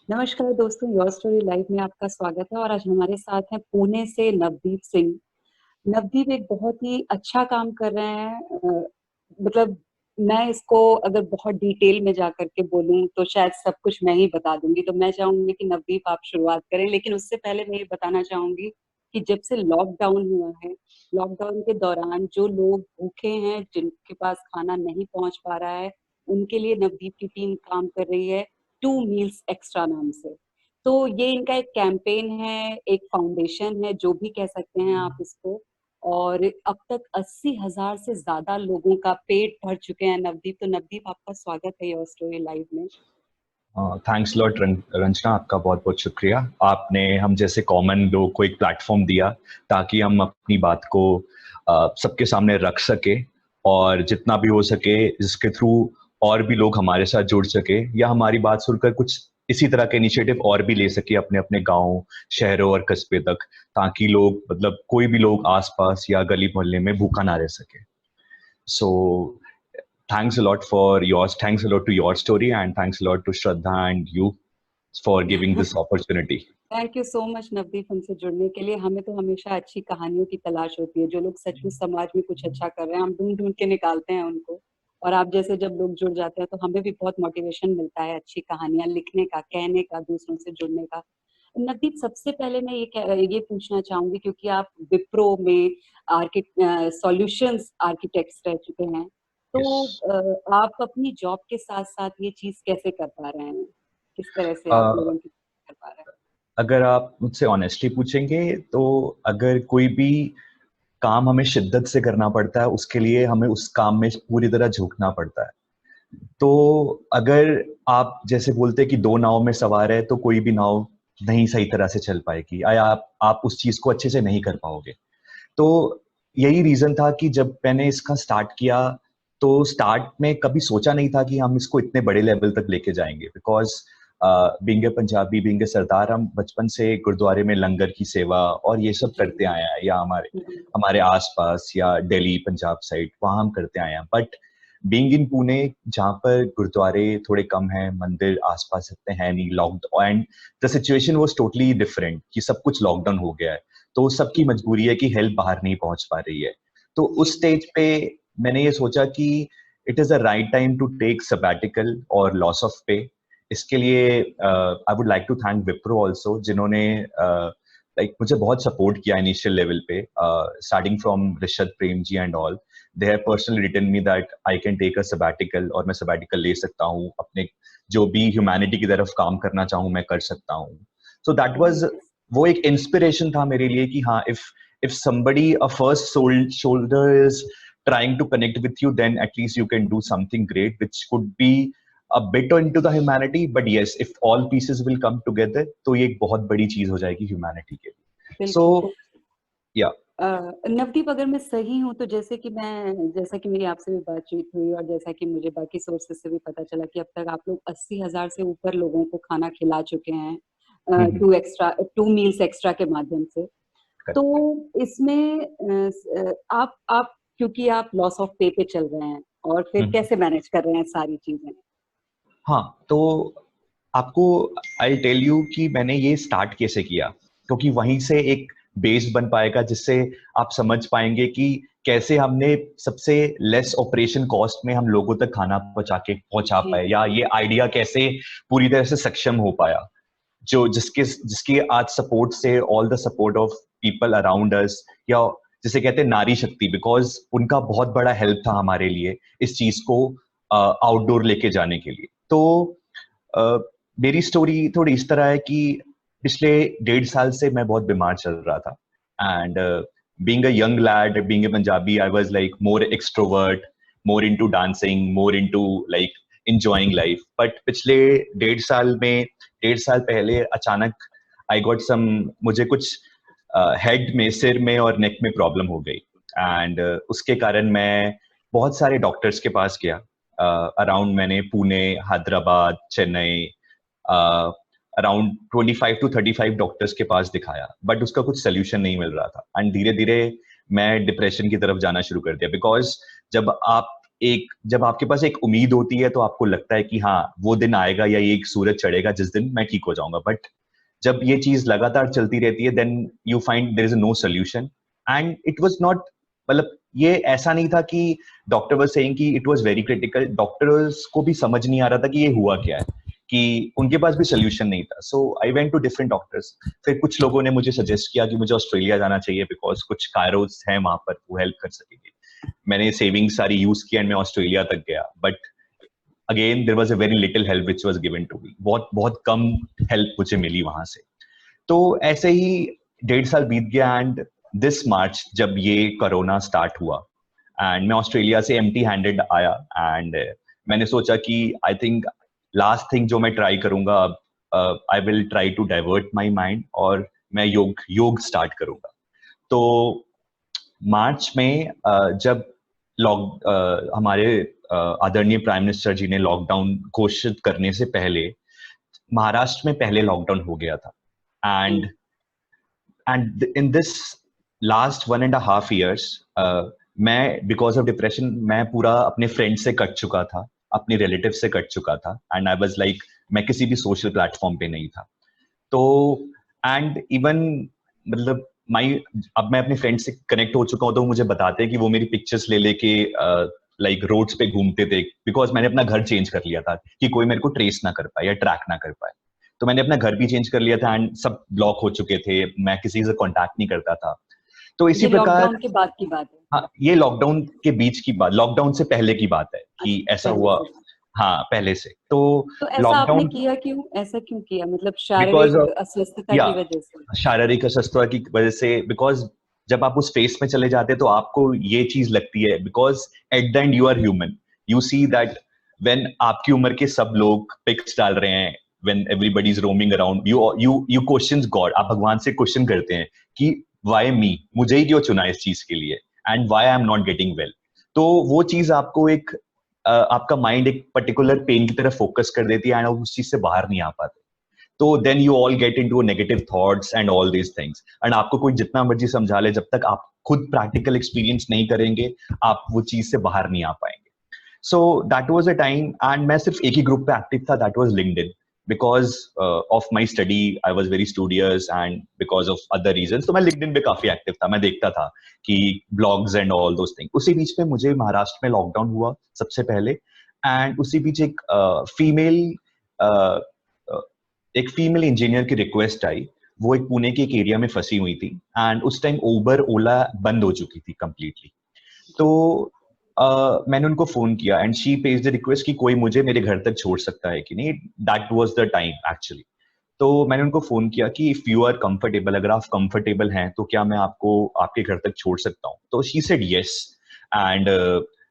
नमस्कार दोस्तों, your story live में आपका स्वागत है और आज हमारे साथ हैं पुणे से नवदीप सिंह। नवदीप एक बहुत ही अच्छा काम कर रहे हैं। मतलब मैं इसको अगर बहुत डिटेल में जा करके बोलूँ तो शायद सब कुछ मैं ही बता दूँगी, तो मैं चाहूँगी कि नवदीप आप शुरुआत करें। लेकिन उससे पहले मैं ये बताना चाहूँगी कि जब से लॉकडाउन हुआ है, लॉकडाउन के दौरान जो लोग भूखे हैं, जिनके पास खाना नहीं पहुँच पा रहा है, उनके लिए नवदीप की टीम काम कर रही है, 2 मील्स एक्स्ट्रा नाम से। तो ये इनका एक कैंपेन है, एक फाउंडेशन है, जो भी कह सकते हैं आप इसको। और अब तक 80,000 से ज़्यादा लोगों का पेट भर चुके हैं नवदीप। तो नवदीप, आपका स्वागत है योर स्टोरी लाइव में। थैंक्स लॉट रंजना, आपका बहुत बहुत शुक्रिया। आपने हम जैसे कॉमन लोग को एक प्लेटफॉर्म दिया ताकि हम अपनी बात को सबके सामने रख सके और जितना भी हो सके जिसके थ्रू और भी लोग हमारे साथ जुड़ सके या हमारी बात सुनकर कुछ इसी तरह के इनिशिएटिव और भी ले सके अपने अपने गांव, शहरों और कस्बे तक, ताकि लोग मतलब कोई भी लोग आसपास या गली मोहल्ले में भूखा ना रह सके। सो thanks a lot for yours. Thanks a lot to your story, and thanks a lot to Shraddha and you for giving this opportunity. Thank you so much Navdeep, हमसे जुड़ने के लिए। हमें तो हमेशा अच्छी कहानियों की तलाश होती है, जो लोग सचमुच समाज में कुछ अच्छा कर रहे हैं, हम ढूंढ ढूंढ के निकालते हैं उनको। और आप जैसे जब लोग जुड़ जाते हैं तो हमें भी बहुत मोटिवेशन मिलता है अच्छी कहानियां लिखने का, कहने का, दूसरों से जुड़ने का। नवदीप, सबसे पहले मैं ये पूछना चाहूंगी, क्योंकि आप विप्रो में सॉल्यूशंस आर्किटेक्ट्स रह चुके हैं, तो Yes. आप अपनी जॉब के साथ साथ ये चीज कैसे कर पा रहे हैं? किस तरह से आप Uh, लोगों की कर पा रहे हैं? अगर आप मुझसे ऑनेस्टली पूछेंगे तो अगर कोई भी काम हमें शिद्दत से करना पड़ता है, उसके लिए हमें उस काम में पूरी तरह झोंकना पड़ता है। तो अगर आप जैसे बोलते हैं कि दो नाव में सवार है, तो कोई भी नाव नहीं सही तरह से चल पाएगी या आप उस चीज को अच्छे से नहीं कर पाओगे। तो यही रीजन था कि जब मैंने इसका स्टार्ट किया तो स्टार्ट में कभी सोचा नहीं था कि हम इसको इतने बड़े लेवल तक लेके जाएंगे। Because being a Punjabi, being a Sardar, हम बचपन से गुरुद्वारे में लंगर की सेवा और ये सब जी। करते आए हैं, या हमारे हम्म। हमारे आसपास या दिल्ली पंजाब साइड वहां हम करते आए हैं। बट बीइंग इन पुणे, जहाँ पर गुरुद्वारे थोड़े कम हैं, मंदिर आसपास इतने हैं नहीं, lockdown and the situation was totally different कि सब कुछ लॉकडाउन हो गया है, तो सबकी मजबूरी है कि हेल्प बाहर नहीं पहुंच पा रही है। तो उस स्टेज पे मैंने ये सोचा कि it is the right time to take sabbatical और लॉस ऑफ पे। इसके लिए I would like to thank Wipro also, जिन्होंने मुझे बहुत सपोर्ट किया इनिशियल लेवल पे, starting from Rishad Prem ji and all. They have personally written me that I can take a sabbatical और मैं सबैटिकल ले सकता हूँ, अपने जो भी ह्यूमैनिटी की तरफ काम करना चाहूँ मैं कर सकता हूँ। सो दैट वाज, वो एक इंस्पिरेशन था मेरे लिए कि हाँ, if somebody, a first shoulder is trying to connect with you, then at least you can do something great which could be a bit into the humanity, but yes, if all pieces will come together तो ये एक बहुत बड़ी चीज हो जाएगी humanity के लिए। सो बिल्कुल। या नवदीप, अगर मैं सही हूँ तो जैसा कि मेरी आपसे भी बातचीत हुई और जैसा कि मुझे बाकी सोर्सेस से भी पता चला कि अब तक आप लोग 80,000 से ऊपर लोगों को खाना खिला चुके हैं, टू मील्स एक्स्ट्रा के माध्यम से। तो इसमें आप क्योंकि आप लॉस ऑफ पे पे चल रहे हैं, और फिर कैसे मैनेज कर रहे हैं सारी चीजें? हाँ, तो आपको आई टेल यू कि मैंने ये स्टार्ट कैसे किया, क्योंकि वहीं से एक बेस बन पाएगा जिससे आप समझ पाएंगे कि कैसे हमने सबसे लेस ऑपरेशन कॉस्ट में हम लोगों तक खाना पहुंचा जी। पाए, या ये आइडिया कैसे पूरी तरह से सक्षम हो पाया, जो जिसके जिसकी आज सपोर्ट से, all the support of people around us, या जिसे कहते हैं नारी शक्ति, बिकॉज उनका बहुत बड़ा हेल्प था हमारे लिए इस चीज को आउटडोर लेके जाने के लिए। तो uh, मेरी स्टोरी थोड़ी इस तरह है कि पिछले 1.5 साल से मैं बहुत बीमार चल रहा था, and being a young lead, being a Punjabi, I was like more extrovert, more into dancing, more into like enjoying life. But पिछले 1.5 साल में, 1.5 साल पहले अचानक आई गॉट सम, मुझे कुछ हेड में, सिर में और नेक में प्रॉब्लम हो गई, एंड उसके कारण मैं बहुत सारे डॉक्टर्स के पास गया। अराउंड मैंने Pune, Hyderabad, Chennai, around 25 to 35 doctors के पास दिखाया, बट उसका कुछ सोल्यूशन नहीं मिल रहा था। एंड धीरे धीरे मैं डिप्रेशन की तरफ जाना शुरू कर दिया, बिकॉज जब आप एक जब आपके पास एक उम्मीद होती है तो आपको लगता है कि हाँ वो दिन आएगा या ये एक सूरज चढ़ेगा जिस दिन मैं ठीक हो जाऊंगा, बट जब ये चीज लगातार चलती रहती है then you find there is no solution. And it was not, मतलब ये ऐसा नहीं था कि डॉक्टर वाज सेइंग कि it was very critical, doctors को भी समझ नहीं आ रहा था कि ये हुआ क्या है, कि उनके पास भी सोल्यूशन नहीं था। So I went to different doctors. फिर कुछ लोगों ने मुझे सजेस्ट किया कि मुझे ऑस्ट्रेलिया जाना चाहिए बिकॉज कुछ कायरोस हैं वहां पर, वो हेल्प कर सकेंगे। मैंने सेविंग सारी यूज किया एंड मैं ऑस्ट्रेलिया तक गया, but again there was a very little help which was given to me, बहुत बहुत कम हेल्प मुझे मिली वहां से। तो ऐसे ही 1.5 साल बीत गया एंड दिस मार्च जब ये कोरोना स्टार्ट हुआ एंड मैं ऑस्ट्रेलिया से एम्प्टी हैंडेड आया एंड मैंने सोचा कि आई थिंक लास्ट थिंग जो मैं ट्राई करूंगा, I will try to divert my mind और मैं योग स्टार्ट करूंगा। तो मार्च में जब हमारे आदरणीय प्राइम मिनिस्टर जी ने लॉकडाउन घोषित करने से पहले महाराष्ट्र में पहले लॉकडाउन हो गया था। And in this last 1.5 years मैं बिकॉज ऑफ डिप्रेशन मैं पूरा अपने फ्रेंड से कट चुका था, अपने रिलेटिव से कट चुका था एंड आई वाज लाइक मैं किसी भी सोशल प्लेटफॉर्म पे नहीं था। तो एंड इवन मतलब माई अब मैं अपने फ्रेंड से कनेक्ट हो चुका हूँ तो मुझे बताते हैं कि वो मेरी पिक्चर्स ले लेके लाइक रोड्स पे घूमते थे, बिकॉज मैंने अपना घर चेंज कर लिया था कि कोई मेरे को ट्रेस ना कर पाए या ट्रैक ना कर पाए। तो मैंने अपना घर भी चेंज कर लिया था एंड सब ब्लॉक हो चुके थे, मैं किसी से कांटेक्ट नहीं करता था। तो इसी ये प्रकार, लॉकडाउन के बाद की बात है? हाँ ये लॉकडाउन के बीच की बात, लॉकडाउन से पहले की बात है कि अच्छा, ऐसा पहले हुआ। से। हाँ पहले से। तो तो ऐसा आपने लॉकडाउन किया क्यों? ऐसा क्यों किया? मतलब बिकॉज शारीरिक अस्वस्थता या की वजह से? शारीरिक अस्वस्थता की वजह से, बिकॉज जब आप उस फेस में चले जाते हैं तो आपको ये चीज लगती है, because at the end you are human, you see that when आपकी उम्र के सब लोग पिक्स डाल रहे हैं, when everybody is roaming around, you questions God, आप भगवान से क्वेश्चन करते हैं कि व्हाई मी, मुझे ही क्यों चुना इस चीज के लिए, and why I am not getting well. तो वो चीज आपको एक आपका माइंड एक पर्टिकुलर पेन की तरफ फोकस कर देती है एंड आप उस चीज से बाहर नहीं आ पाते। तो then you all get into negative thoughts and all these things, and आपको कोई जितना मर्जी समझा ले, जब तक आप खुद प्रैक्टिकल एक्सपीरियंस नहीं करेंगे आप वो चीज से बाहर नहीं आ पाएंगे। So that was a time, and मैं सिर्फ एक ही ग्रुप पे एक्टिव था, that was LinkedIn, because of my study I was very studious and because of other reasons, तो मैं LinkedIn पे काफी एक्टिव था, मैं देखता था कि blogs and all those things। उसी बीच में मुझे महाराष्ट्र में लॉकडाउन हुआ सबसे पहले, एंड उसी बीच फीमेल एक फीमेल इंजीनियर की रिक्वेस्ट आई। वो एक पुणे के एक एरिया में फंसी हुई थी एंड उस टाइम उबर ओला बंद हो चुकी थी कंप्लीटली। तो मैंने उनको फोन किया and she page the request कि कोई मुझे मेरे घर तक छोड़ सकता है कि नहीं, that was the time actually. तो मैंने उनको फोन किया कि इफ यू आर कंफर्टेबल, अगर आप कंफर्टेबल हैं तो क्या मैं आपको आपके घर तक छोड़ सकता हूँ। तो शी सेड यस, एंड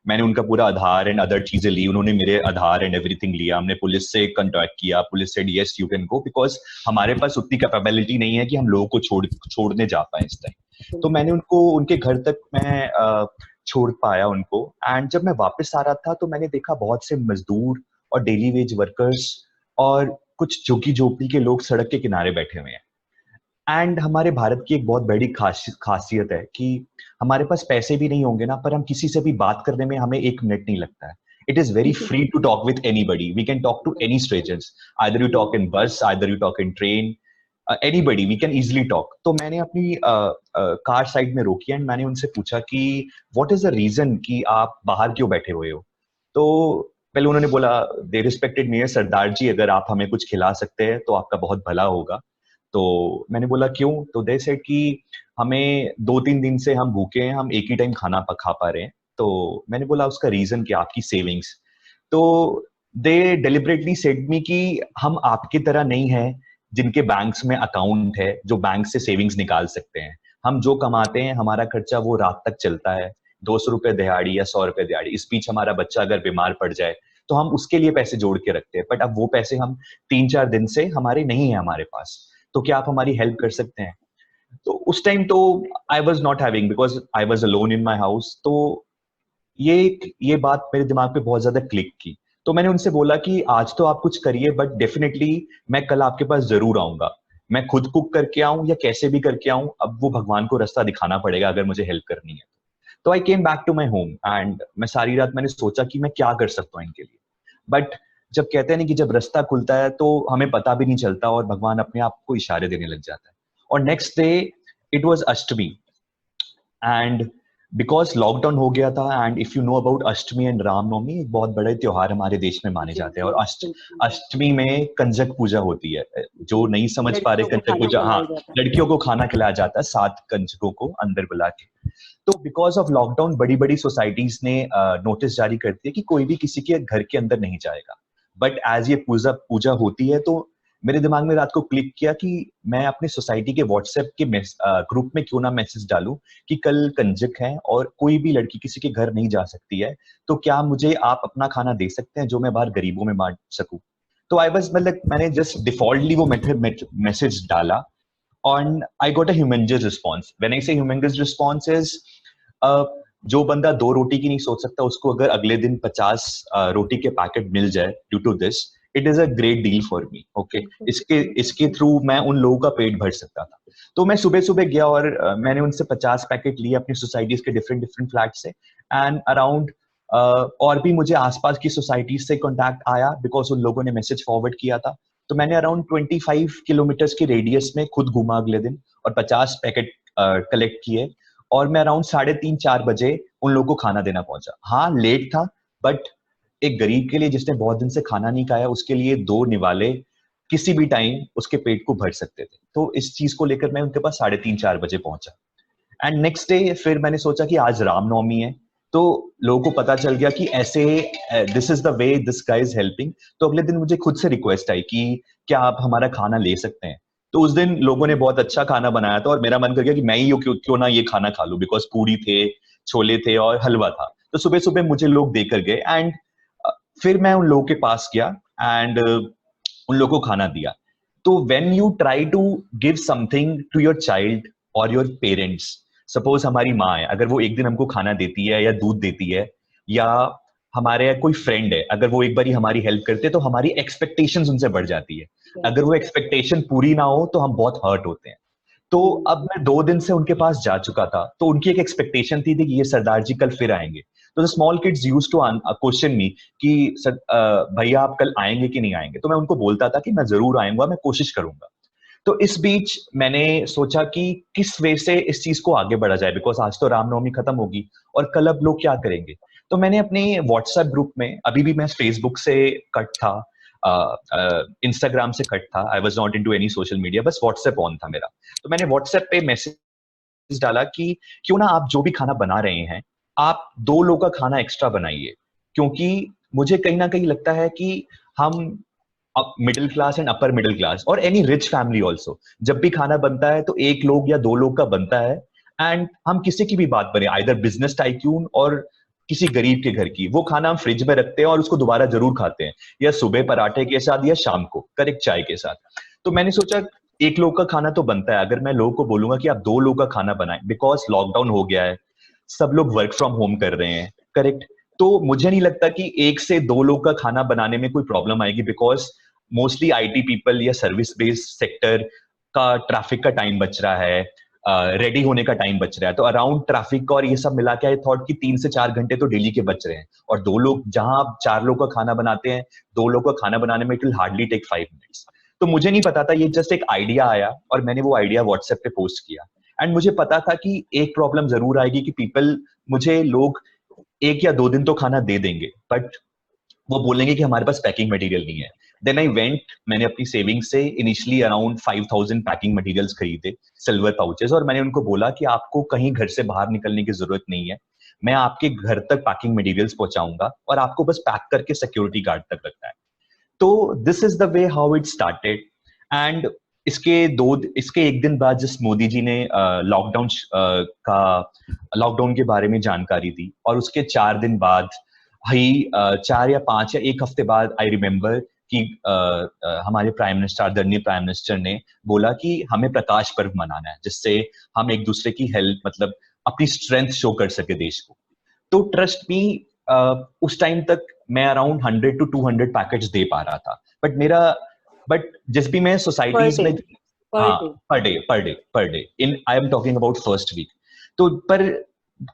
मैंने उनका पूरा आधार एंड अदर चीजें ली, उन्होंने मेरे आधार एंड एवरीथिंग लिया, हमने पुलिस से कांटेक्ट किया, police said yes you can go, because हमारे पास उतनी कैपेबिलिटी नहीं है कि हम लोगों को छोड़ने जा पाए इस टाइम। तो मैंने उनको उनके घर तक मैं छोड़ पाया उनको। एंड जब मैं वापस आ रहा था तो मैंने देखा बहुत से मजदूर और डेली वेज वर्कर्स और कुछ झुग्गी झोपड़ी के लोग सड़क के किनारे बैठे हुए हैं। एंड हमारे भारत की एक बहुत बड़ी खासियत है कि हमारे पास पैसे भी नहीं होंगे ना, पर हम किसी से भी बात करने में हमें 1 मिनट नहीं लगता है। It is very free to talk with anybody, we can talk to any strangers, either you talk in bus, either you talk in train, anybody we can easily talk. तो मैंने अपनी कार साइड में रोकी and मैंने उनसे पूछा कि what is the reason कि आप बाहर क्यों बैठे हुए हो। तो पहले उन्होंने बोला, दे रिस्पेक्टेड मी, सरदार जी अगर आप हमें कुछ खिला सकते हैं तो आपका बहुत भला होगा। तो मैंने बोला क्यों। तो दे सेड कि हमें 2-3 दिन से हम भूखे हैं, हम एक ही टाइम खाना खा पा रहे हैं। तो मैंने बोला उसका रीजन क्या, आपकी सेविंग्स। तो दे डेलिबरेटली सेड मी कि हम आपकी तरह नहीं है जिनके बैंक्स में अकाउंट है, जो बैंक से सेविंग्स निकाल सकते हैं। हम जो कमाते हैं हमारा खर्चा वो रात तक चलता है, 200 रुपए दिहाड़ी या 100 रुपए दिहाड़ी। इस बीच हमारा बच्चा अगर बीमार पड़ जाए तो हम उसके लिए पैसे जोड़ के रखते हैं, बट अब वो पैसे हम 3-4 दिन से हमारे नहीं है हमारे पास। तो क्या आप हमारी हेल्प कर सकते हैं। तो उस टाइम तो आई was not having, because I was alone in my house. तो ये बात मेरे दिमाग पे बहुत ज्यादा क्लिक की। तो मैंने उनसे बोला कि आज तो आप कुछ करिए, बट डेफिनेटली मैं कल आपके पास जरूर आऊंगा, मैं खुद कुक करके आऊं या कैसे भी करके आऊं, अब वो भगवान को रास्ता दिखाना पड़ेगा अगर मुझे हेल्प करनी है। तो I came back to my home and मैं सारी रात मैंने सोचा कि मैं क्या कर सकता हूँ इनके लिए। बट जब कहते हैं ना कि जब रास्ता खुलता है तो हमें पता भी नहीं चलता और भगवान अपने आप को इशारे देने लग जाता है। और next day it was Ashtami and because lockdown हो गया था and if you know about Ashtami and Ramnavami, एक बहुत बड़े त्योहार हमारे देश में माने जी, जाते हैं। जी, और बिल्कुल। अष्टमी में कंजक पूजा होती है। जो जी, नहीं समझ पा रहे लड़कियों को कंजक खाना पूजा, हाँ, खिलाया जाता है। लड़कियों को खाना खिलाया जाता है 7 कंजकों को अंदर बुला के। तो बिकॉज ऑफ लॉकडाउन बड़ी बड़ी सोसाइटीज ने नोटिस जारी कर दिया कि कोई भी किसी के घर के अंदर नहीं जाएगा। बट एज ये पूजा पूजा होती है तो मेरे दिमाग में रात को क्लिक किया कि मैं अपनी सोसाइटी के व्हाट्सएप के ग्रुप में क्यों ना मैसेज डालूं कि कल कंजक है और कोई भी लड़की किसी के घर नहीं जा सकती है, तो क्या मुझे आप अपना खाना दे सकते हैं जो मैं बाहर गरीबों में बांट सकूं। तो आई वाज मतलब मैंने जस्ट डिफॉल्टली वो मैसेज डाला and I got a humongous response. When I say humongous response is जो बंदा 2 रोटी की नहीं सोच सकता उसको अगर अगले दिन 50 रोटी के पैकेट मिल जाए due to this, it is a great deal for me. Okay, बिल्कुल, इसके बिल्कुल। इसके थ्रू मैं उन लोगों का पेट भर सकता था। तो मैं सुबह सुबह गया और मैंने उनसे 50 पैकेट लिए अपनी सोसाइटीज के डिफरेंट डिफरेंट फ्लैट से एंड अराउंड और भी मुझे आसपास की सोसाइटीज से कांटेक्ट आया बिकॉज उन लोगों ने मैसेज फॉरवर्ड किया था। तो मैंने अराउंड 25 किलोमीटर्स की रेडियस में खुद घूमा अगले दिन और 50 पैकेट कलेक्ट किए और मैं अराउंड 3:30-4 बजे उन लोगों को खाना देना पहुंचा। हाँ, लेट था, बट एक गरीब के लिए जिसने बहुत दिन से खाना नहीं खाया उसके लिए 2 निवाले किसी भी टाइम उसके पेट को भर सकते थे। तो इस चीज को लेकर मैं उनके पास 3:30-4 बजे पहुंचा। एंड नेक्स्ट डे फिर मैंने सोचा कि आज रामनवमी है, तो लोगों को पता चल गया कि ऐसे this is the way this guy is helping. तो अगले दिन मुझे खुद से रिक्वेस्ट आई कि क्या आप हमारा खाना ले सकते हैं। तो उस दिन लोगों ने बहुत अच्छा खाना बनाया था और मेरा मन कर गया कि मैं ही क्यों ना ये खाना खा लूं, बिकॉज पूरी थे, छोले थे और हलवा था। तो सुबह सुबह मुझे लोग देकर गए एंड फिर मैं उन लोगों के पास गया एंड उन लोगों को खाना दिया। तो when you try to give something to your child और योर पेरेंट्स, सपोज हमारी माँ है, अगर वो एक दिन हमको खाना देती है या दूध देती है, या हमारे कोई फ्रेंड है अगर वो एक बारी हमारी हेल्प करते हैं तो हमारी एक्सपेक्टेशंस उनसे बढ़ जाती है। अगर वो एक्सपेक्टेशन पूरी ना हो तो हम बहुत हर्ट होते हैं। तो अब मैं 2 दिन से उनके पास जा चुका था, तो उनकी एक एक्सपेक्टेशन थी कि ये सरदार जी कल फिर आएंगे। तो small kids used to question me कि भैया आप कल आएंगे कि नहीं आएंगे। तो मैं उनको बोलता था कि मैं जरूर आऊंगा, मैं कोशिश करूंगा। तो इस बीच मैंने सोचा कि किस वे से इस चीज को आगे बढ़ा जाए, बिकॉज आज तो रामनवमी खत्म होगी और कल अब लोग क्या करेंगे। तो मैंने अपने व्हाट्सएप ग्रुप में, अभी भी मैं फेसबुक से कट था, इंस्टाग्राम से कट था, I was not into any social media, बस व्हाट्सएप ऑन था मेरा। तो मैंने व्हाट्सएप पे मैसेज डाला कि क्यों ना आप जो भी खाना बना रहे हैं आप 2 लोगों का खाना एक्स्ट्रा बनाइए, क्योंकि मुझे कहीं ना कहीं लगता है कि हम middle class and upper middle class और एनी रिच फैमिली ऑल्सो, जब भी खाना बनता है तो 1 लोग या 2 लोग का बनता है। एंड हम किसी की भी बात करें, आइदर बिजनेस टाइक्यून और किसी गरीब के घर की, वो खाना हम फ्रिज में रखते हैं और उसको दोबारा जरूर खाते हैं, या सुबह पराठे के साथ या शाम को करेक्ट चाय के साथ। तो मैंने सोचा 1 लोग का खाना तो बनता है, अगर मैं लोगों को बोलूंगा कि आप 2 लोग का खाना बनाएं, बिकॉज लॉकडाउन हो गया है, सब लोग वर्क फ्रॉम होम कर रहे हैं, करेक्ट। तो मुझे नहीं लगता कि 1 से 2 लोग का खाना बनाने में कोई प्रॉब्लम आएगी, बिकॉज मोस्टली आईटी पीपल या सर्विस बेस्ड सेक्टर का ट्रैफिक का टाइम बच रहा है, रेडी होने का टाइम बच रहा है। तो अराउंड ट्रैफिक और ये सब मिला के आई थॉट कि 3 से 4 घंटे तो डेली के बच रहे हैं। और 2 लोग, जहां आप 4 लोग का खाना बनाते हैं, 2 लोग का खाना बनाने में it will hardly take 5 minutes. तो मुझे नहीं पता था, ये जस्ट एक आइडिया आया और मैंने वो आइडिया व्हाट्सएप पे पोस्ट किया। एंड मुझे पता था कि एक प्रॉब्लम जरूर आएगी कि पीपल, मुझे लोग 1 या 2 दिन तो खाना दे देंगे, बट वो बोलेंगे कि हमारे पास पैकिंग मटेरियल नहीं है। देन आई वेंट, मैंने अपनी सेविंग से इनिशियली अराउंड 5000 पैकिंग मटेरियल्स खरीदे, सिल्वर पाउचेस, और मैंने उनको बोला कि आपको कहीं घर से बाहर निकलने की जरूरत नहीं है, मैं आपके घर तक पैकिंग मटेरियल्स पहुंचाऊंगा और आपको बस पैक करके सिक्योरिटी गार्ड तक रखना है। तो this is the way how it started. And इसके 1 दिन बाद जिस मोदी जी ने लॉकडाउन के बारे में जानकारी दी, और उसके 4 दिन बाद ही 4 या 5 या 1 हफ्ते बाद आई रिमेम्बर कि हमारे प्राइम मिनिस्टर, आदरणीय प्राइम मिनिस्टर ने बोला कि हमें प्रकाश पर्व मनाना है, जिससे हम एक दूसरे की हेल्प, मतलब अपनी स्ट्रेंथ शो कर सके देश को। तो ट्रस्ट मी, उस टाइम तक मैं अराउंड 100 to 200 पैकेट्स दे पा रहा था। बट जिस भी मैं पर सोसाइटीज डे, में, पर हाँ, day. Per day in I am talking about first week. तो पर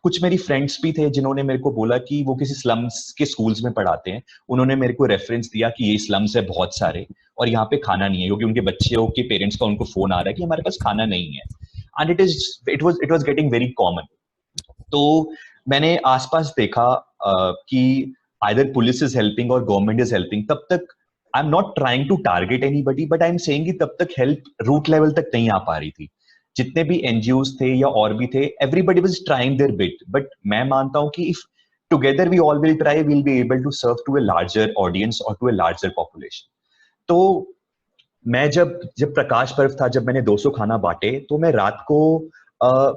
कुछ मेरी फ्रेंड्स भी थे जिन्होंने मेरे को बोला कि वो किसी स्लम्स के स्कूल्स में पढ़ाते हैं, उन्होंने मेरे को रेफरेंस दिया कि ये स्लम्स है बहुत सारे और यहाँ पे खाना नहीं है, क्योंकि उनके बच्चों के पेरेंट्स का उनको फोन आ रहा है कि हमारे पास खाना नहीं है, and it was getting very common. तो मैंने आसपास देखा कि आइदर पुलिस इज हेल्पिंग और गवर्नमेंट इज हेल्पिंग, तब तक I am not trying to target anybody, but I am saying कि तब तक हेल्प रूट लेवल तक नहीं आ पा रही थी। जितने भी एनजीओज थे या और भी थे, everybody was trying their bit, but मैं मानता हूं कि if together we all will try, will be able to serve to a larger audience और टू ए लार्जर पॉपुलेशन। तो मैं जब जब प्रकाश पर्व था, जब मैंने 200 खाना बांटे, तो मैं रात को आ,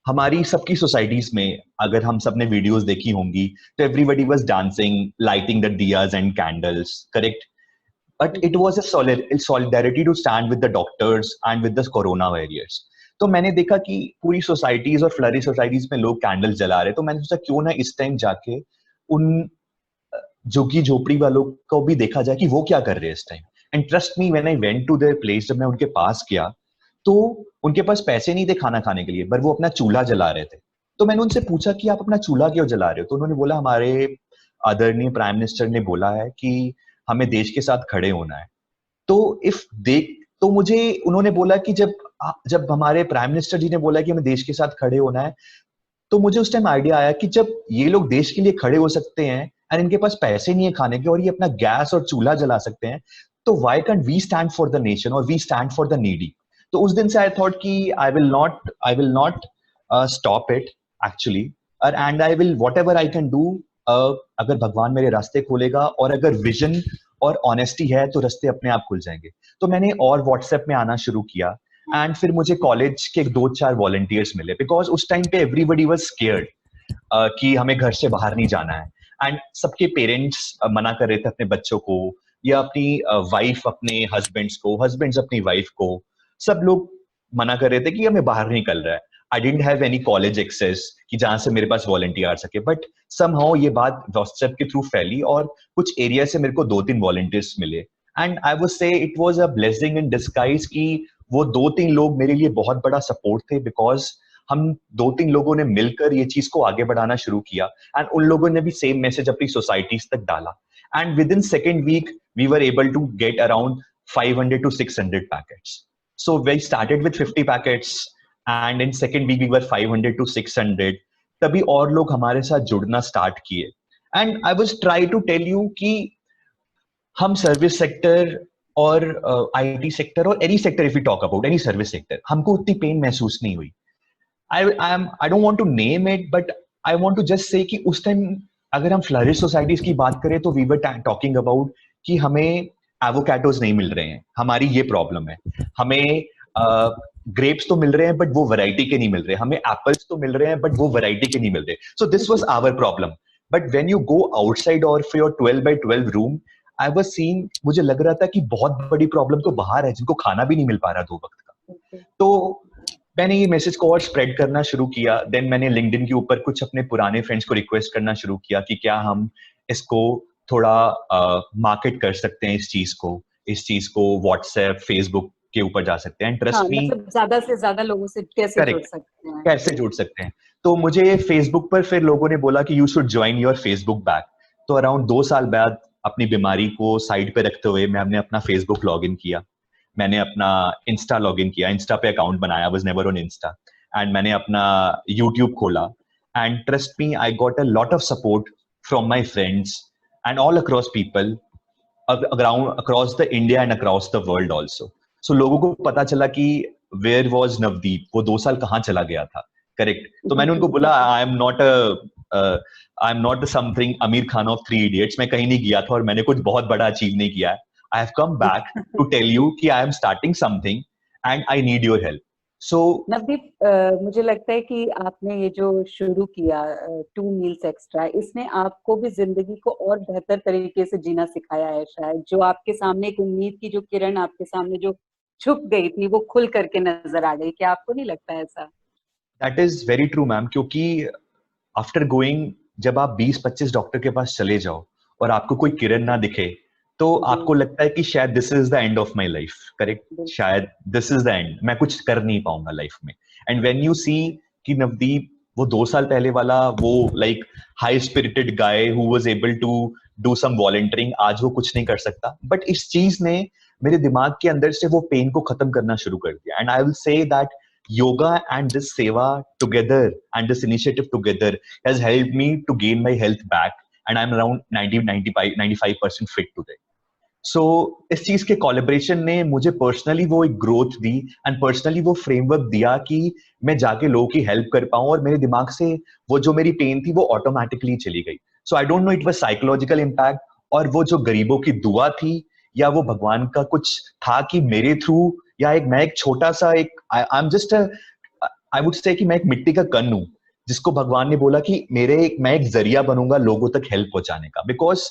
हमारी सबकी सोसाइटीज में अगर हम सब ने वीडियोस देखी होंगी तो everybody was dancing, lighting the diyas and candles, correct? But it was a solidarity to stand with the doctors and with the corona warriors. तो मैंने देखा कि पूरी सोसाइटीज और फ्लरी सोसाइटीज में लोग कैंडल्स जला रहे, तो मैंने सोचा क्यों ना इस टाइम जाके उन झुग्गी झोपड़ी वालों को भी देखा जाए कि वो क्या कर रहे हैं इस time. And trust me, when I went to their place, जब मैं उनके पास गया तो उनके पास पैसे नहीं थे खाना खाने के लिए, पर वो अपना चूल्हा जला रहे थे। तो मैंने उनसे पूछा कि आप अपना चूल्हा क्यों जला रहे हो? तो उन्होंने बोला हमारे आदरणीय प्राइम मिनिस्टर ने बोला है कि हमें देश के साथ खड़े होना है। तो इफ देख तो मुझे उन्होंने बोला कि जब हमारे प्राइम मिनिस्टर जी ने बोला कि हमें देश के साथ खड़े होना है, तो मुझे उस टाइम आइडिया आया कि जब ये लोग देश के लिए खड़े हो सकते हैं एंड इनके पास पैसे नहीं है खाने के और ये अपना गैस और चूल्हा जला सकते हैं, तो why can't we stand for the nation और we stand for the needy? तो उस दिन से आई थॉट कि I will not stop it actually, and I will whatever I can do. अगर भगवान मेरे रास्ते खोलेगा और अगर विजन और ऑनेस्टी है तो रास्ते अपने आप खुल जाएंगे। तो मैंने और व्हाट्सएप में आना शुरू किया, एंड फिर मुझे कॉलेज के 2-4 वॉलंटियर्स मिले, बिकॉज उस टाइम पे एवरीबडी वाज स्केयर्ड कि हमें घर से बाहर नहीं जाना है, एंड सबके पेरेंट्स मना कर रहे थे अपने बच्चों को, या अपनी वाइफ अपने हस्बैंड्स को, हस्बैंड्स अपनी वाइफ को, सब लोग मना कर रहे थे कि हमें बाहर नहीं निकल रहा है। I didn't have any college access कि जहां से मेरे पास वॉलंटियर आ सके, बट समहाउ ये बात व्हाट्सएप के थ्रू फैली और कुछ एरिया से मेरे को 2-3 वॉलंटियर्स मिले, and I would say it was a blessing in disguise कि वो 2-3 लोग मेरे लिए बहुत बड़ा सपोर्ट थे, बिकॉज हम 2-3 लोगों ने मिलकर ये चीज को आगे बढ़ाना शुरू किया, एंड उन लोगों ने भी सेम मैसेज अपनी सोसाइटीज तक डाला, and within second week we were able to get around 500 to 600 packets. So we started with 50 packets, and in second week we were 500 to 600. तभी और लोग हमारे साथ जुड़ना स्टार्ट किए, and I was try to tell you कि हम service sector और आईटी सेक्टर और any sector, if you talk about any service sector, हमको उतनी पेन महसूस नहीं हुई। I don't want to name it, but I want to just say कि उस टाइम अगर हम फ्लरिश सोसाइटीज की बात करें तो वी वर टॉकिंग अबाउट कि हमें एवोकाडोज नहीं मिल रहे हैं, हमारी ये प्रॉब्लम है। हमें ग्रेप्स तो मिल रहे हैं बट वो वैरायटी के नहीं मिल रहे, हमें एप्पल्स तो मिल रहे हैं बट वो वैरायटी के नहीं मिल रहे। So this was our problem. But when you go outside और for your 12 by 12 room, I was seeing, मुझे लग रहा था कि बहुत बड़ी प्रॉब्लम तो बाहर है, जिनको खाना भी नहीं मिल पा रहा 2 वक्त का। तो मैंने ये मैसेज को और स्प्रेड करना शुरू किया। देन मैंने लिंक्डइन के ऊपर कुछ अपने पुराने फ्रेंड्स को रिक्वेस्ट करना शुरू किया कि क्या हम इसको थोड़ा मार्केट कर सकते हैं, इस चीज को व्हाट्सएप, फेसबुक के ऊपर जा सकते हैं। ट्रस्ट मी, मतलब ज्यादा से ज्यादा लोगों से कैसे जुड़ सकते हैं? कैसे जुड़ सकते हैं? तो मुझे फेसबुक पर फिर लोगों ने बोला कि you should join your Facebook back. तो अराउंड 2 साल बाद अपनी बीमारी को साइड पे रखते हुए मैंने अपना फेसबुक लॉग इन किया, मैंने अपना इंस्टा लॉग इन किया, इंस्टा पे अकाउंट बनाया, was never on Insta, and मैंने अपना यूट्यूब खोला, and trust me, I got a lot of support from my friends and all across people across the India and across the world also. So लोगों को पता चला कि where was Navdeep, वो 2 साल कहाँ चला गया था, करेक्ट? तो मैंने उनको बोला आई am not something Aamir Khan of 3 Idiots, मैं कहीं नहीं गया था और मैंने कुछ बहुत बड़ा अचीव नहीं किया है। I have come back to tell you कि I am starting something and I need your help. So Navdeep, मुझे लगता है कि आपने ये जो शुरू किया 2 Meals Extra, इसने आपको भी जिंदगी को और बेहतर तरीके से जीना सिखाया है शायद। जो आपके सामने एक उम्मीद की जो किरण आपके सामने जो छुप गई थी, वो खुल करके नजर आ गई। क्या आपको नहीं लगता ऐसा? that is very true, ma'am, क्योंकि आफ्टर गोइंग, जब आप 20-25 डॉक्टर के पास चले जाओ और आपको कोई किरण ना दिखे, तो आपको लगता है कि शायद this is the end of my life, correct? शायद दिस इज द एंड, मैं कुछ कर नहीं पाऊंगा लाइफ में। एंड व्हेन यू सी कि नवदीप वो 2 साल पहले वाला वो like high spirited guy who was able to do some volunteering आज वो कुछ नहीं कर सकता, बट इस चीज ने मेरे दिमाग के अंदर से वो पेन को खत्म करना शुरू कर दिया। And I will say that yoga and this seva together and this initiative together has helped me to gain my health back, and I'm around 95% fit today. सो इस चीज के कोलैबोरेशन ने मुझे पर्सनली वो एक ग्रोथ दी एंड पर्सनली वो framework दिया कि मैं जाके लोगों की हेल्प कर पाऊं, और मेरे दिमाग से वो जो मेरी पेन थी वो ऑटोमेटिकली चली गई। So I don't know it was psychological impact, और वो जो गरीबों की दुआ थी या वो भगवान का कुछ था कि मेरे थ्रू, या मैं एक छोटा सा एक I am just I would say कि मैं एक मिट्टी का कण हूं जिसको भगवान ने बोला कि मैं एक जरिया बनूंगा लोगों तक हेल्प पहुंचाने का। Because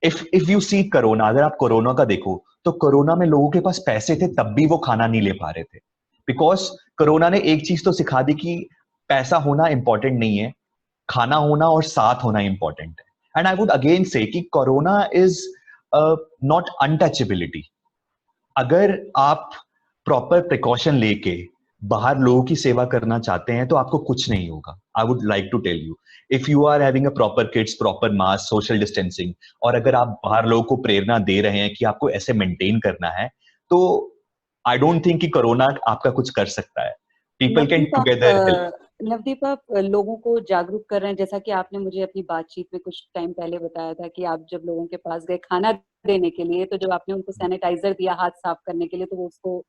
if you see corona, अगर आप कोरोना का देखो तो कोरोना में लोगों के पास पैसे थे तब भी वो खाना नहीं ले पा रहे थे, बिकॉज कोरोना ने एक चीज तो सिखा दी कि पैसा होना इंपॉर्टेंट नहीं है, खाना होना और साथ होना इंपॉर्टेंट है। एंड आई वुड अगेन से कि कोरोना इज नॉट अनटचेबिलिटी। अगर आप प्रॉपर प्रिकॉशन लेके बाहर लोगों की सेवा करना चाहते हैं तो आपको कुछ नहीं होगा। I would like to tell you, if you are having a proper kits, proper mask, social distancing, और अगर आप बाहर लोगों को प्रेरणा दे रहे हैं कि आपको ऐसे मेंटेन करना है, तो आई डोंट थिंक कि कोरोना आपका कुछ कर सकता है। People can together help. Navdeep, आप लोगों को जागरूक कर रहे हैं, जैसा कि आपने मुझे अपनी बातचीत में कुछ टाइम पहले बताया था कि आप जब लोगों के पास गए खाना देने के लिए, तो जब आपने उनको सैनिटाइजर दिया हाथ साफ करने के लिए, तो वो उसको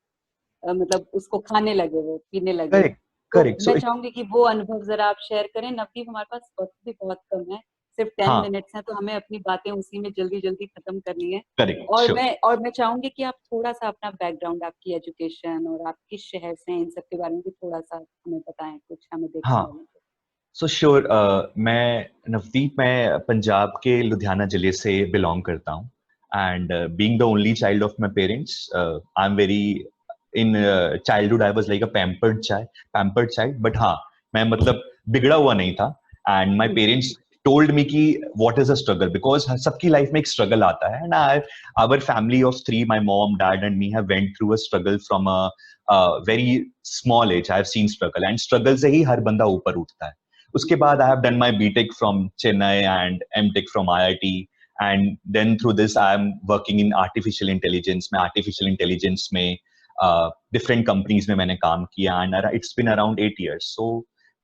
मतलब उसको खाने लगे, वो पीने लगे। करेक्ट तो करेक्ट। मैं चाहूंगी कि वो अनुभव जरा आप शेयर करें। नवदीप, हमारे पास वक्त भी बहुत कम है, सिर्फ 10 हाँ, मिनट्स हैं, तो हमें अपनी बातें उसी में जल्दी जल्दी खत्म करनी है। करेक्ट, और श्योर। मैं चाहूंगी कि आप थोड़ा सा अपना बैकग्राउंड, आपकी एजुकेशन और आप किस शहर से हैं, इन सब के बारे में भी थोड़ा सा हमें बताएं, कुछ हमें देखने हाँ, वालों को। So sure. मैं नवदीप, मैं पंजाब के लुधियाना जिले से बिलोंग करता हूँ। And being the only child of my parents, I am very in childhood I was like a pampered child. But हाँ, मैं मतलब बिगड़ा हुआ नहीं था। And my parents told me कि what is a struggle, because सबकी लाइफ में एक स्ट्रगल आता है। And our family of 3, my mom, dad and me, have went through a struggle from a very small age. I have seen struggle, and struggle से ही हर बंदा ऊपर उठता है। उसके बाद I have done my BTech from Chennai and MTech from IIT, and then through this I am working in artificial intelligence. मैं आर्टिफिशियल इंटेलिजेंस में डिफरेंट कंपनीज में मैंने काम किया, and it's been around 8 years। So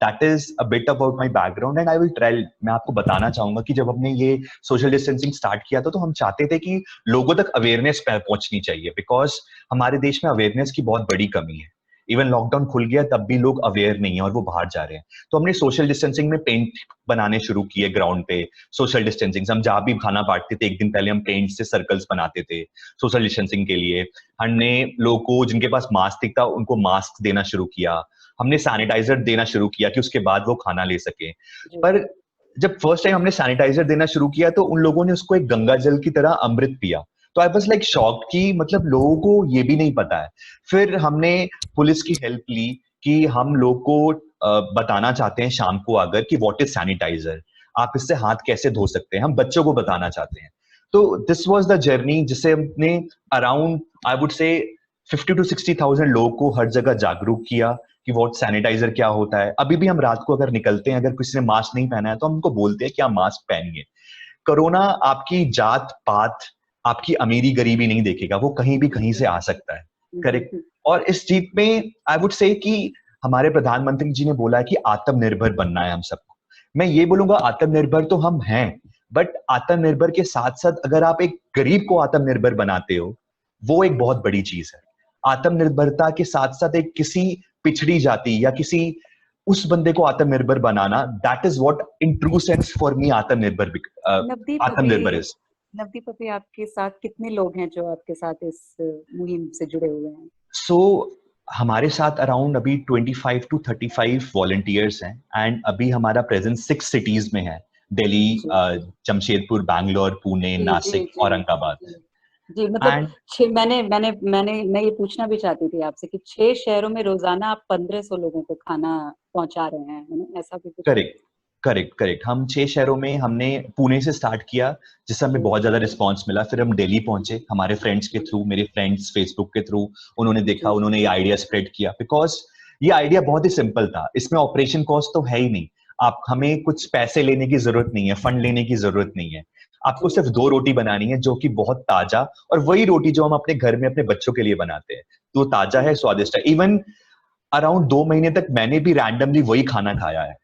that is a bit about my background. And I will try, मैं आपको बताना चाहूंगा कि जब हमने ये सोशल डिस्टेंसिंग स्टार्ट किया था तो हम चाहते थे कि लोगों तक अवेयरनेस पहुंचनी चाहिए, बिकॉज हमारे देश में अवेयरनेस की बहुत बड़ी कमी है। इवन लॉकडाउन खुल गया तब भी लोग अवेयर नहीं है और वो बाहर जा रहे हैं। तो हमने सोशल डिस्टेंसिंग में पेंट बनाने शुरू किए ग्राउंड पे। सोशल डिस्टेंसिंग हम जहाँ भी खाना बांटते थे, एक दिन पहले हम पेंट से सर्कल्स बनाते थे सोशल डिस्टेंसिंग के लिए। हमने लोगों को जिनके पास मास्क था उनको मास्क देना शुरू किया। हमने सैनिटाइजर देना शुरू किया कि उसके बाद वो खाना ले सके। पर जब फर्स्ट टाइम हमने सैनिटाइजर देना शुरू किया तो उन लोगों ने उसको एक गंगा जल की तरह अमृत पिया। तो आई वाज लाइक शॉक्ड कि मतलब लोगों को ये भी नहीं पता है। फिर हमने पुलिस की हेल्प ली कि हम लोग को बताना चाहते हैं शाम को आकर कि व्हाट इज सैनिटाइजर, आप इससे हाथ कैसे धो सकते हैं, हम बच्चों को बताना चाहते हैं। तो दिस वाज द जर्नी जिसे हमने around I would say 50,000 to 60,000 लोगों को हर जगह जागरूक किया कि व्हाट सैनिटाइजर क्या होता है। अभी भी हम रात को अगर निकलते हैं, अगर किसी ने मास्क नहीं पहना है तो हम उनको बोलते हैं कि आप मास्क पहनिए। कोरोना आपकी जात पात, आपकी अमीरी गरीबी नहीं देखेगा, वो कहीं भी कहीं से आ सकता है। करेक्ट। और इस जीत में आई वुड से कि हमारे प्रधानमंत्री जी ने बोला है कि आत्मनिर्भर बनना है हम सबको। मैं ये बोलूंगा आत्मनिर्भर तो हम हैं, बट आत्मनिर्भर के साथ साथ अगर आप एक गरीब को आत्मनिर्भर बनाते हो, वो एक बहुत बड़ी चीज है। आत्मनिर्भरता के साथ साथ एक किसी पिछड़ी जाति या किसी उस बंदे को आत्मनिर्भर बनाना, that is what in true sense for me आत्मनिर्भर नवदीप, आत्मनिर्भर इज। नवदीप अभी आपके साथ कितने लोग हैं जो आपके साथ इस मुहिम से जुड़े हुए हैं? सो हमारे साथ अराउंड अभी 25 to 35 वॉलंटियर्स हैं, एंड अभी हमारा प्रेजेंस 6 सिटीज में है। दिल्ली, जमशेदपुर, बैंगलोर, पुणे, जी जी नासिक, जी औरंगाबाद। जी, मतलब एंड मैं ये पूछना भी चाहती थी आपसे कि 6 शहरों में रोजाना आप 1500 लोगों को खाना पहुंचा रहे हैं, है ना? ऐसा भी कुछ है? Correct correct correct. हम 6 शहरों में, हमने पुणे से स्टार्ट किया जिससे हमें बहुत ज्यादा रिस्पांस मिला। फिर हम दिल्ली पहुंचे हमारे फ्रेंड्स के थ्रू, मेरे फ्रेंड्स फेसबुक के थ्रू, उन्होंने देखा, जी उन्होंने ये आइडिया स्प्रेड किया। बिकॉज ये आइडिया बहुत ही सिंपल था, इसमें ऑपरेशन कॉस्ट तो है ही नहीं, आप हमें कुछ पैसे लेने की जरूरत नहीं है, फंड लेने की जरूरत नहीं है, आपको सिर्फ 2 रोटी बनानी है जो कि बहुत ताजा, और वही रोटी जो हम अपने घर में अपने बच्चों के लिए बनाते हैं, तो ताजा है, स्वादिष्ट है। इवन अराउंड 2 महीने तक मैंने भी रैंडमली वही खाना खाया है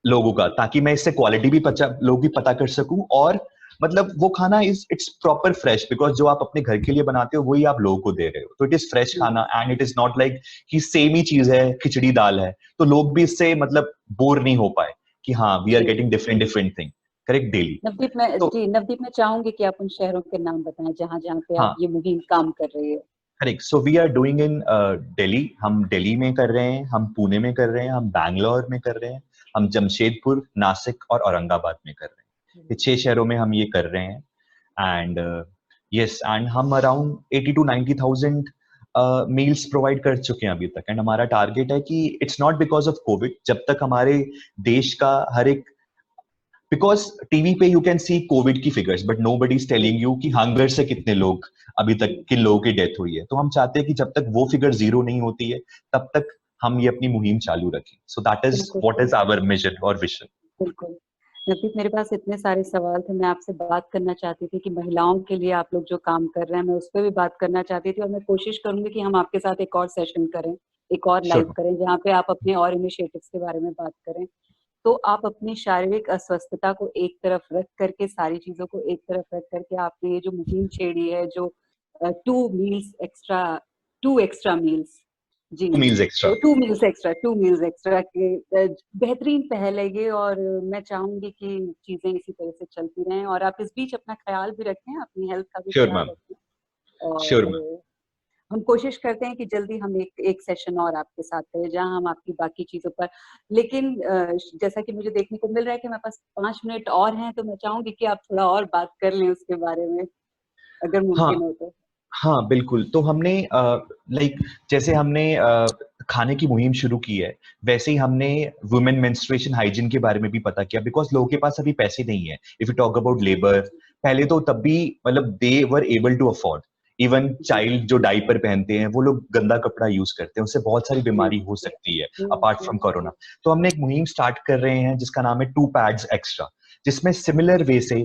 लोगों का, ताकि मैं इससे क्वालिटी भी लोग भी पता कर सकूं, और मतलब वो खाना इट्स प्रॉपर फ्रेश, बिकॉज जो आप अपने घर के लिए बनाते हो वही आप लोगों को दे रहे हो, तो इट इज फ्रेश खाना, and it is not like कि सेम ही चीज है, खिचड़ी दाल है, तो लोग भी इससे मतलब बोर नहीं हो पाए कि हाँ we are getting different different thing, correct, daily. तो नवदीप मैं चाहूंगी कि आप उन शहरों के नाम बताएं जहां जहां पे आप हाँ, ये मुहिम काम कर रही है। Correct, so we are doing in Delhi, हम दिल्ली में कर रहे हैं, हम पुणे में कर रहे हैं, हम बैंगलोर में कर रहे हैं, हम जमशेदपुर, नासिक और औरंगाबाद में कर रहे हैं। ये 6 शहरों में हम ये कर रहे हैं, एंड यस, एंड हम अराउंड 80 to 90,000 मील्स प्रोवाइड कर चुके हैं अभी तक, एंड हमारा टारगेट है कि it's not because of covid, जब तक हमारे देश का हर एक, बिकॉज टीवी पे यू कैन सी कोविड की figures, but no body is telling you कि हंगर से कितने लोग अभी तक, किन लोगों की डेथ हुई है, तो हम चाहते हैं कि जब तक वो फिगर 0 नहीं होती है तब तक हम ये अपनी मुहिम चालू रखें। So that is what is our mission और विजन। बिल्कुल। नवदीप, मेरे पास इतने सारे सवाल थे, मैं आपसे बात करना चाहती थी कि महिलाओं के लिए आप लोग जो काम कर रहे हैं, मैं उस पर भी बात करना चाहती थी, और मैं कोशिश करूंगी कि हम आपके साथ एक और सेशन करें, एक और लाइव श्योर, करें, जहाँ पे आप अपने और इनिशिएटिव्स के बारे में बात करें। तो आप अपनी शारीरिक अस्वस्थता को एक तरफ रख करके, सारी चीजों को एक तरफ रख करके, आपने ये जो मुहिम छेड़ी है, जो 2 एक्स्ट्रा मील्स, जी, 2 मील्स एक्स्ट्रा। तो 2 मील्स एक्स्ट्रा के बेहतरीन पहल है ये, और मैं चाहूंगी कि चीजें इसी तरह से चलती रहें, और आप इस बीच अपना ख्याल भी रखें, अपनी हेल्थ का भी श्योर ख्याल मैम, रखें, श्योर मैम। और हम कोशिश करते हैं कि जल्दी हम एक एक सेशन और आपके साथ करें, जहां हम आपकी बाकी चीजों पर, लेकिन जैसा कि मुझे देखने को मिल रहा है कि मेरे पास 5 मिनट और हैं, तो मैं चाहूंगी कि आप थोड़ा और बात कर लें उसके बारे में, अगर हाँ, मुमकिन हो तो। हाँ बिल्कुल, तो हमने लाइक जैसे हमने खाने की मुहिम शुरू की है, वैसे ही हमने वुमेन मेंस्ट्रुएशन हाइजीन के बारे में भी पता किया, बिकॉज लोगों के पास अभी पैसे नहीं है। If you talk about labour, पहले तो तब भी मतलब they were able to afford, even child जो डाइपर पहनते हैं वो लोग गंदा कपड़ा यूज करते हैं, उससे बहुत सारी बीमारी हो सकती है अपार्ट फ्रॉम कोरोना। तो हमने एक मुहिम स्टार्ट कर रहे हैं जिसका नाम है 2 पैड्स एक्स्ट्रा, जिसमें सिमिलर वे से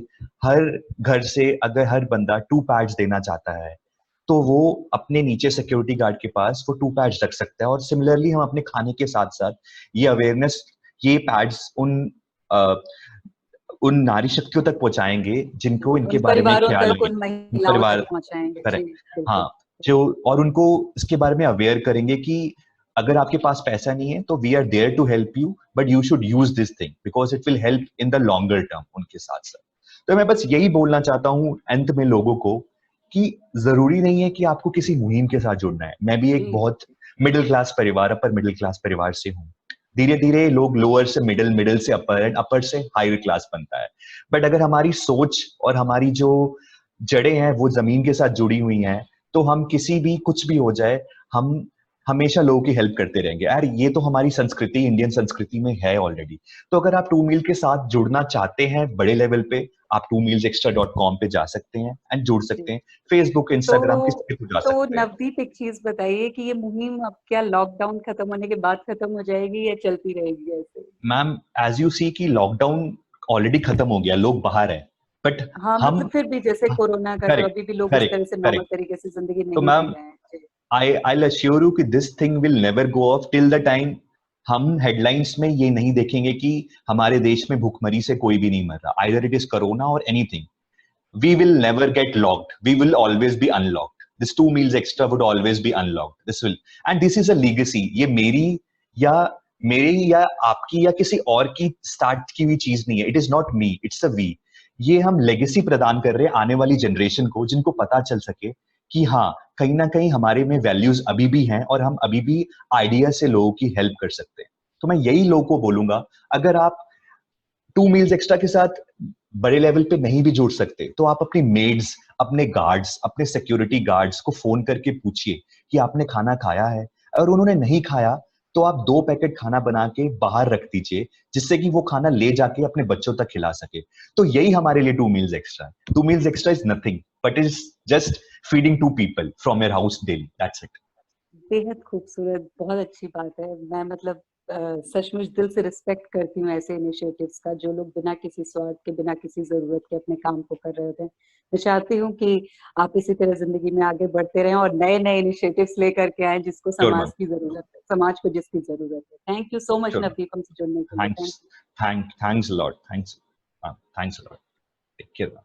हर घर से अगर हर बंदा 2 पैड्स देना चाहता है तो वो अपने नीचे सिक्योरिटी गार्ड के पास वो 2 पैड्स रख सकता है। और सिमिलरली हम अपने खाने के साथ साथ ये अवेयरनेस, ये पैड्स उन नारी शक्तियों तक पहुंचाएंगे जिनको इनके उन बारे में परिवारों ख्याल तक, नहीं उन है, महिलाओं तक परिवार, पहुंचाएंगे, जी, करेक्ट, हाँ, बिल्कुल। जो, और उनको इसके बारे में अवेयर करेंगे कि अगर आपके पास पैसा नहीं है तो we are there to help you, but you should use this thing because it will help in the longer term उनके साथ साथ। तो मैं बस यही बोलना चाहता हूँ अंत में लोगों को कि जरूरी नहीं है कि आपको किसी मुहिम के साथ जुड़ना है। मैं भी एक जी, बहुत मिडिल क्लास परिवार, अपर मिडिल क्लास परिवार से हूँ। धीरे धीरे लोग लोअर से मिडिल, मिडिल से अपर एंड अपर से हायर क्लास बनता है। बट अगर हमारी सोच और हमारी जो जड़ें हैं वो जमीन के साथ जुड़ी हुई हैं, तो हम किसी भी कुछ भी हो जाए, हम हमेशा लोगों की हेल्प करते रहेंगे यार। ये तो हमारी संस्कृति, इंडियन संस्कृति में है ऑलरेडी। तो अगर आप 2 मील के साथ जुड़ना चाहते हैं बड़े लेवल पे, आप 2mealsextra.com पे जा सकते हैं एंड जुड़ सकते जी। हैं। फेसबुक, इंस्टाग्राम, तो किसी पे जा तो सकते हैं। नवदीप, एक चीज बताइए कि ये मुहिम अब क्या लॉकडाउन खत्म होने के बाद खत्म हो जाएगी, या चलती रहेगी ऐसे? मैम, एज यू सी कि लॉकडाउन ऑलरेडी खत्म हो गया, लोग बाहर हैं, बट हाँ, हम, मतलब फिर भी जैसे कोरोना का, तो करेक्ट, अभी भी लोग उस करेक्ट, तरह से नॉर्मल करेक्ट। तरीके से जिंदगी तो नहीं जी मैम, रहे हैं, जी। I'll assure you कि this thing will never go off till the time हम हेडलाइंस में ये नहीं देखेंगे कि हमारे देश में भूखमरी से कोई भी नहीं मर रहा, either it is corona or anything. We will never get locked. We will always be unlocked. This 2 meals extra would always be unlocked. This will, and this is a legacy. ये या मेरी या आपकी या किसी और की स्टार्ट की हुई चीज नहीं है। It is not me. It's a we. ये हम लेगेसी प्रदान कर रहे हैं आने वाली जनरेशन को, जिनको पता चल सके कि हाँ, कहीं ना कहीं हमारे में वैल्यूज अभी भी हैं और हम अभी भी आइडिया से लोगों की हेल्प कर सकते हैं। तो मैं यही लोगों को बोलूंगा, अगर आप 2 मील्स एक्स्ट्रा के साथ बड़े लेवल पे नहीं भी जुड़ सकते तो आप अपनी मेड्स, अपने गार्ड्स, अपने सिक्योरिटी गार्ड्स को फोन करके पूछिए कि आपने खाना खाया है। अगर उन्होंने नहीं खाया तो आप 2 पैकेट खाना बना के बाहर रख दीजिए, जिससे कि वो खाना ले जाके अपने बच्चों तक खिला सके। तो यही हमारे लिए 2 मील्स एक्स्ट्रा है। 2 meals extra is nothing but is just feeding 2 people from your house daily, that's it. बेहद खूबसूरत, बहुत अच्छी बात है। मैं मतलब सचमुच दिल से रिस्पेक्ट करती हूँ ऐसे इनिशिएटिव्स का, जो लोग बिना किसी स्वार्थ के, बिना किसी ज़रूरत के अपने काम को कर रहे होते हैं। मैं चाहती हूँ कि आप इसी तरह ज़िंदगी में आगे बढ़ते रहें और नए-नए इनिशिएटिव्स लेकर के आएँ, जिसको श्योर समाज मैम, की ज़रूरत है, समाज को जिसकी ज़रूरत है। Thank you so much sure ma'am, Navdeep हमसे जुड़ने के लिए। Thanks, thank you. Thanks a lot, thanks a lot, take care.